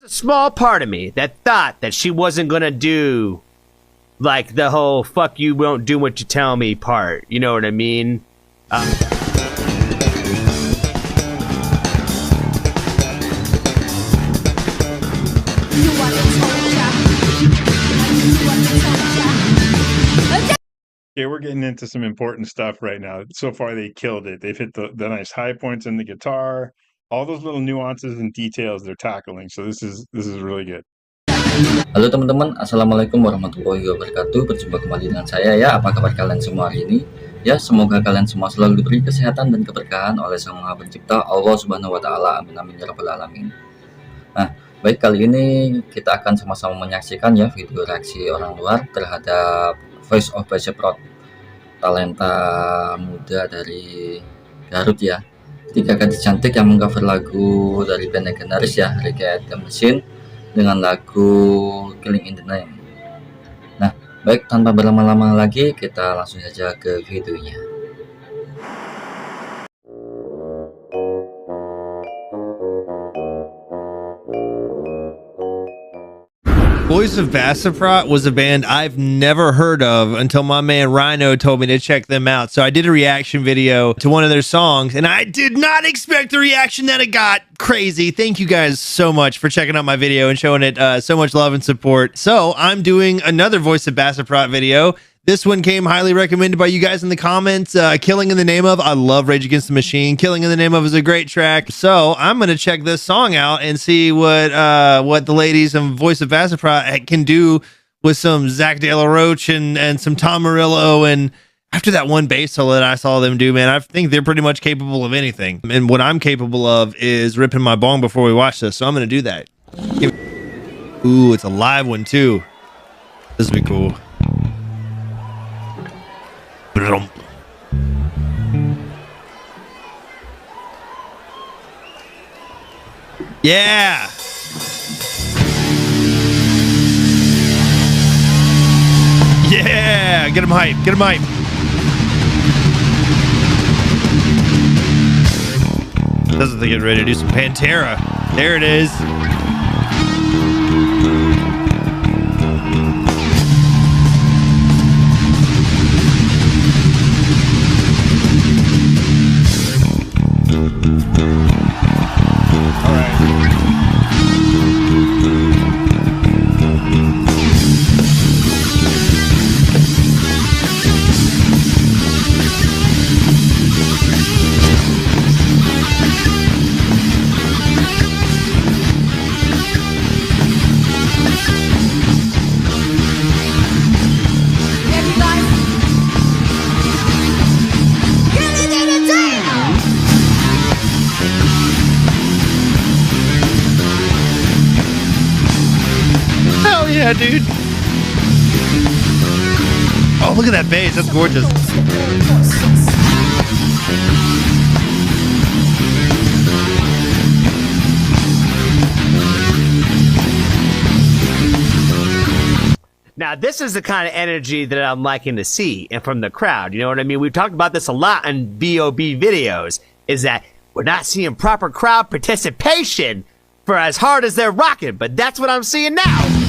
A small part of me that thought that she wasn't gonna do like the whole "fuck you, won't do what you tell me" part. You know what I mean? Okay, we're getting into some important stuff right now. So far, they killed it. They've hit the nice high points in the guitar, all those little nuances and details they're tackling. So this is really good. Halo teman-teman, assalamualaikum warahmatullahi wabarakatuh. Berjumpa kembali dengan saya ya. Apa kabar kalian semua hari ini? Ya, semoga kalian semua selalu diberi kesehatan dan keberkahan oleh Sang Maha Pencipta Allah Subhanahu wa Ta'ala. Amin amin ya rabbal alamin. Nah, baik, kali ini kita akan sama-sama menyaksikan ya video reaksi orang luar terhadap Voice of Biasa talenta muda dari Garut ya. Tiga gadis cantik yang mengcover lagu dari band legendaris ya, Reggae The Machine, dengan lagu Killing in the Name. Nah, baik, tanpa berlama-lama lagi kita langsung saja ke videonya. Voice of Biasa was a band I've never heard of until my man Rhino told me to check them out. So I did a reaction video to one of their songs, and I did not expect the reaction that it got. Crazy. Thank you guys so much for checking out my video and showing it so much love and support. So I'm doing another Voice of Biasa video. This one came highly recommended by you guys in the comments. Killing in the Name of. I love Rage Against the Machine. Killing in the Name of is a great track. So I'm going to check this song out and see what the ladies in Voice of Biasa can do with some Zach De La Roach and some Tom Morello. And after that one bass solo that I saw them do, man, I think they're pretty much capable of anything. And what I'm capable of is ripping my bong before we watch this. So I'm going to do that. Ooh, it's a live one too. This will be cool. Yeah. Yeah, get him hype, get him hype. Doesn't think get ready to do some Pantera. There it is. Yeah, dude. Oh, look at that bass. That's gorgeous. Now, this is the kind of energy that I'm liking to see and from the crowd. You know what I mean? We've talked about this a lot in VOB videos, is that we're not seeing proper crowd participation for as hard as they're rocking, but that's what I'm seeing now.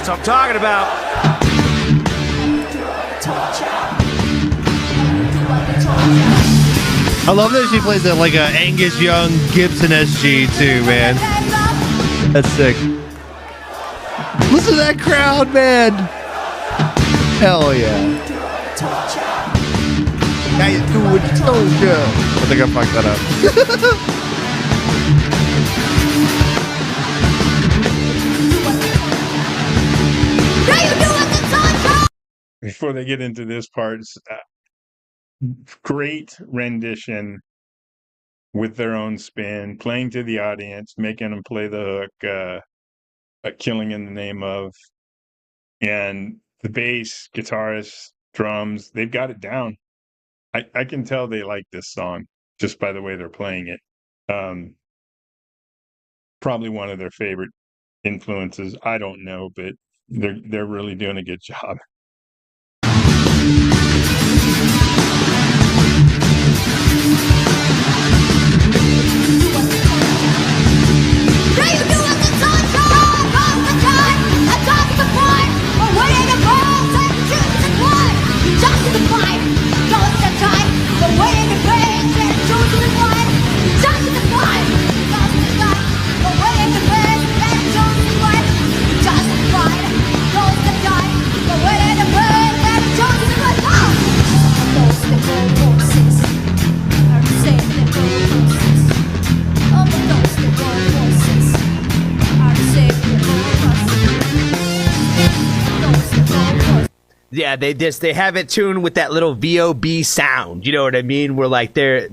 That's what I'm talking about. I love that she plays it like a Angus Young Gibson SG too, man. That's sick. Listen to that crowd, man. Hell yeah. Now you do what you told you. I think I fucked that up. before they get into this part, great rendition with their own spin, playing to the audience, making them play the hook, a killing in the name of, and the bass, guitarist, drums, they've got it down. I can tell they like this song just by the way they're playing it. Probably one of their favorite influences. I don't know, but they're really doing a good job. Yeah, they have it tuned with that little VOB sound. You know what I mean? Where like their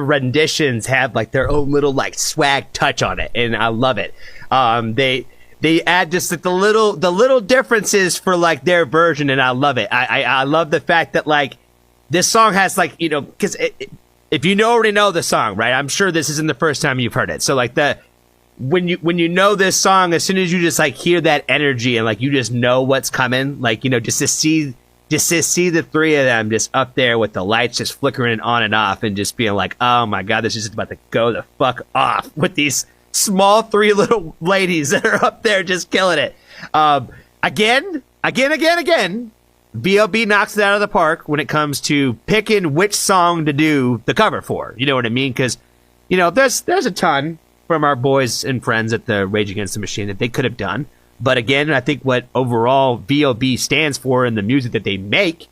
renditions have like their own little like swag touch on it, and I love it. They add just like the little differences for like their version, and I love it. I love the fact that like this song has like, you know, because if you already know the song, right? I'm sure this isn't the first time you've heard it. So like when you know this song, as soon as you just like hear that energy and like you just know what's coming, like, you know, just to see the three of them just up there with the lights just flickering on and off and just being like, oh my god, this is just about to go the fuck off with these small three little ladies that are up there just killing it. Again, VOB knocks it out of the park when it comes to picking which song to do the cover for. You know what I mean? Because, you know, there's a ton from our boys and friends at the Rage Against the Machine that they could have done. But again, I think what overall VOB stands for in the music that they make,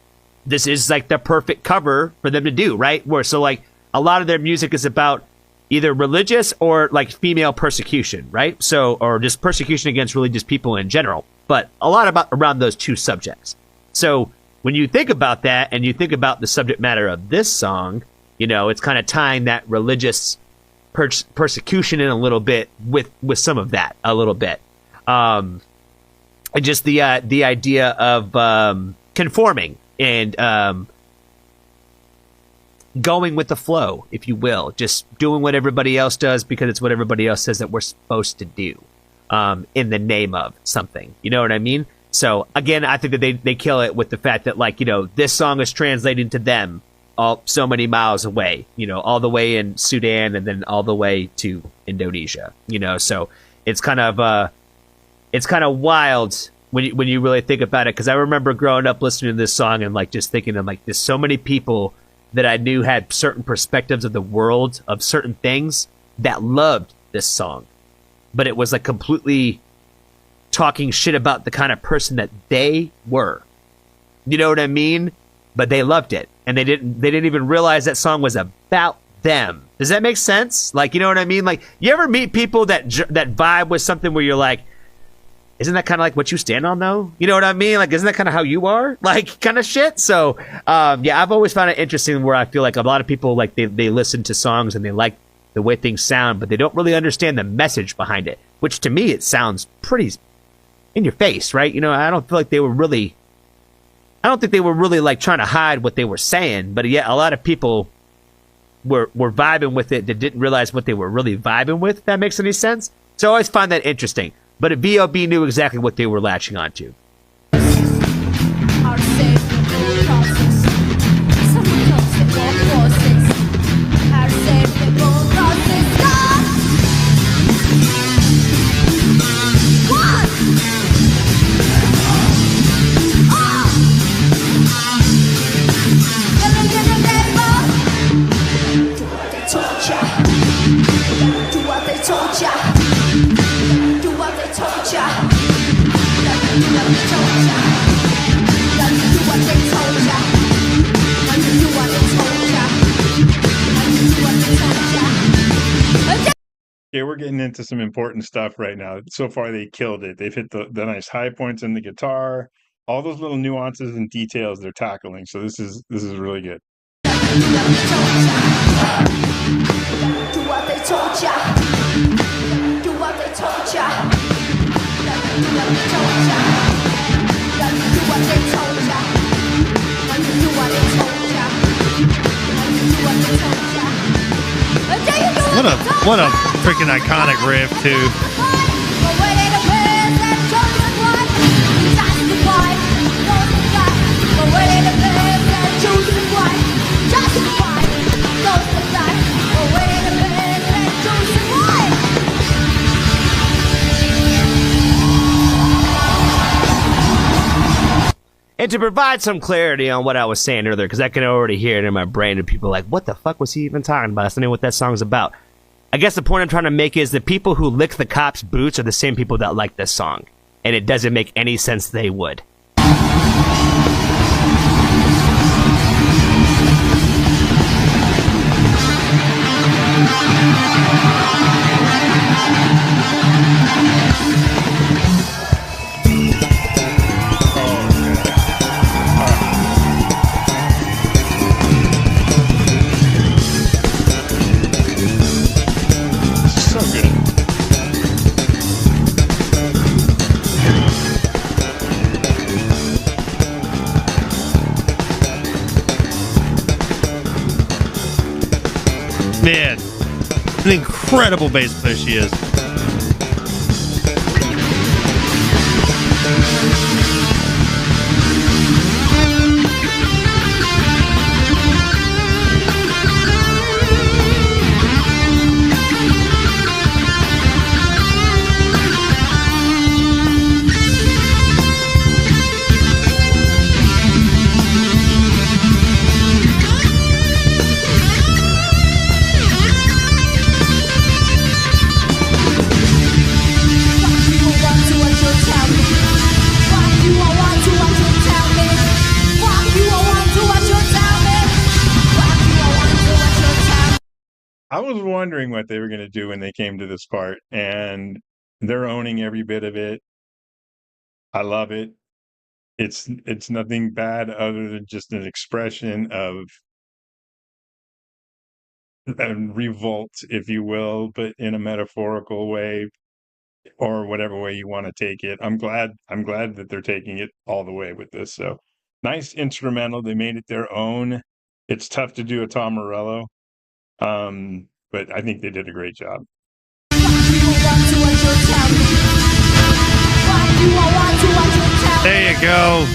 this is like the perfect cover for them to do, right? Where so like a lot of their music is about either religious or like female persecution, right? So, or just persecution against religious people in general, but a lot about around those two subjects. So when you think about that and you think about the subject matter of this song, you know, it's kind of tying that religious persecution in a little bit with some of that a little bit. And just the idea of conforming and going with the flow, if you will, just doing what everybody else does because it's what everybody else says that we're supposed to do in the name of something. You know what I mean? So again, I think that they kill it with the fact that, like, you know, this song is translating to them all so many miles away, you know, all the way in Sudan and then all the way to Indonesia, you know. So it's kind of wild when you really think about it, because I remember growing up listening to this song and like just thinking, I'm like, there's so many people that I knew had certain perspectives of the world, of certain things, that loved this song, but it was like completely talking shit about the kind of person that they were. You know what I mean? But they loved it, and they didn't even realize that song was about them. Does that make sense? Like, you know what I mean? Like, you ever meet people that vibe with something where you're like, isn't that kind of like what you stand on, though? You know what I mean? Like, isn't that kind of how you are? Like, kind of shit. So, yeah, I've always found it interesting where I feel like a lot of people, like, they listen to songs and they like the way things sound, but they don't really understand the message behind it, which to me, it sounds pretty in your face, right? You know, I don't think they were really like trying to hide what they were saying, but yeah, a lot of people were vibing with it that didn't realize what they were really vibing with, if that makes any sense. So I always find that interesting. But VOB knew exactly what they were latching onto. Okay, we're getting into some important stuff right now. So far, they killed it. They've hit the nice high points in the guitar, all those little nuances and details they're tackling. So this is really good. Do what they told ya. Do what they told ya. Do what they told ya. Do what they told ya. Do what they told ya. Do what they told ya. What a freaking iconic riff too. And to provide some clarity on what I was saying earlier, because I can already hear it in my brain, and people are like, what the fuck was he even talking about? That's not even what that song's about. I guess the point I'm trying to make is the people who lick the cops' boots are the same people that like this song. And it doesn't make any sense they would. Man, an incredible bass player she is. I was wondering what they were going to do when they came to this part, and they're owning every bit of it. I love it. It's nothing bad other than just an expression of revolt, if you will, but in a metaphorical way, or whatever way you want to take it. I'm glad that they're taking it all the way with this. So nice instrumental. They made it their own. It's tough to do a Tom Morello. But I think they did a great job. There you go.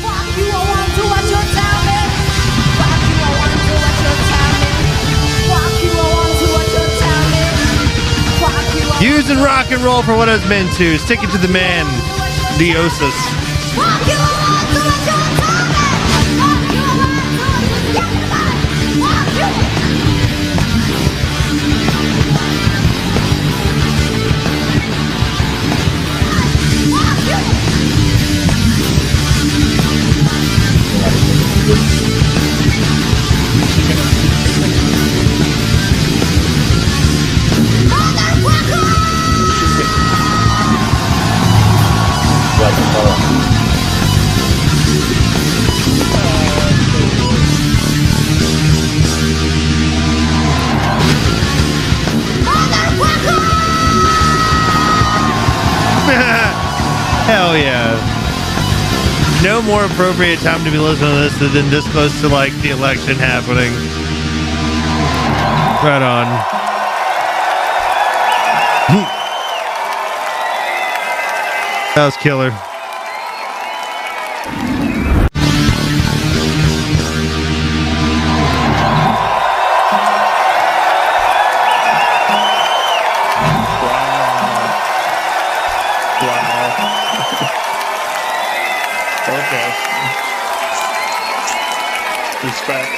Using rock and roll for what it's meant to. Stick it to the man, Diosis. Hell yeah. No more appropriate time to be listening to this than this close to like the election happening. Right on. That was killer. Okay. Respect.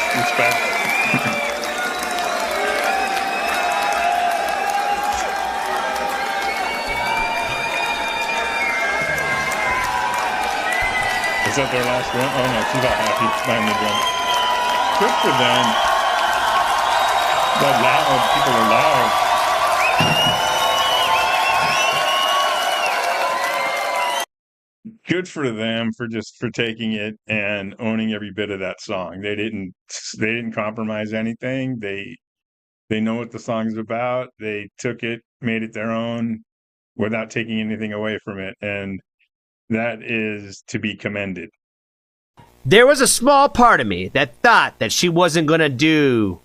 Is that their last one? Oh no, she's not happy behind the drum. Good for them. They're loud. People are loud. good for them for taking it and owning every bit of that song. They didn't compromise anything. They know what the song's about. They took it, made it their own without taking anything away from it, and that is to be commended. There was a small part of me that thought that she wasn't gonna do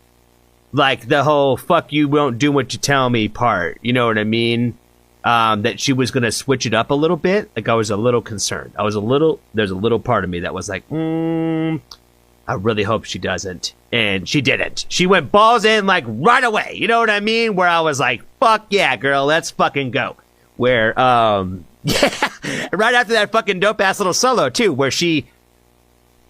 like the whole "fuck you, won't do what you tell me" part. You know what I mean? That she was gonna switch it up a little bit. Like I was a little concerned. There's a little part of me that was like, I really hope she doesn't. And she didn't. She went balls in like right away. You know what I mean? Where I was like, fuck yeah, girl, let's fucking go. Where, yeah, right after that fucking dope ass little solo too, where she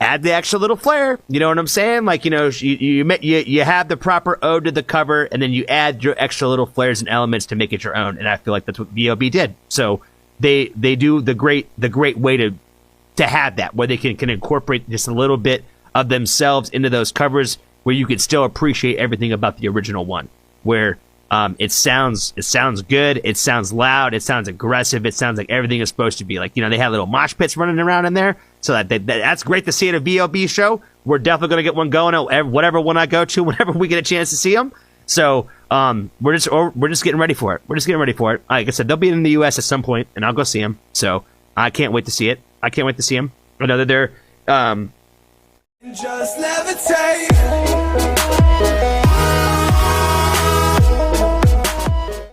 add the extra little flair. You know what I'm saying? Like, you know, you have the proper ode to the cover, and then you add your extra little flares and elements to make it your own. And I feel like that's what VOB did. So they do the great way to have that, where they can incorporate just a little bit of themselves into those covers, where you could still appreciate everything about the original one. Where it sounds good, it sounds loud, it sounds aggressive, it sounds like everything is supposed to be. Like, you know, they have little mosh pits running around in there, so that's great to see at a VOB show. We're definitely going to get one going at whatever one I go to whenever we get a chance to see them. So we're just getting ready for it. We're just getting ready for it. Like I said, they'll be in the U.S. at some point, and I'll go see them. So I can't wait to see it. I can't wait to see them. I know that they're Just levitate.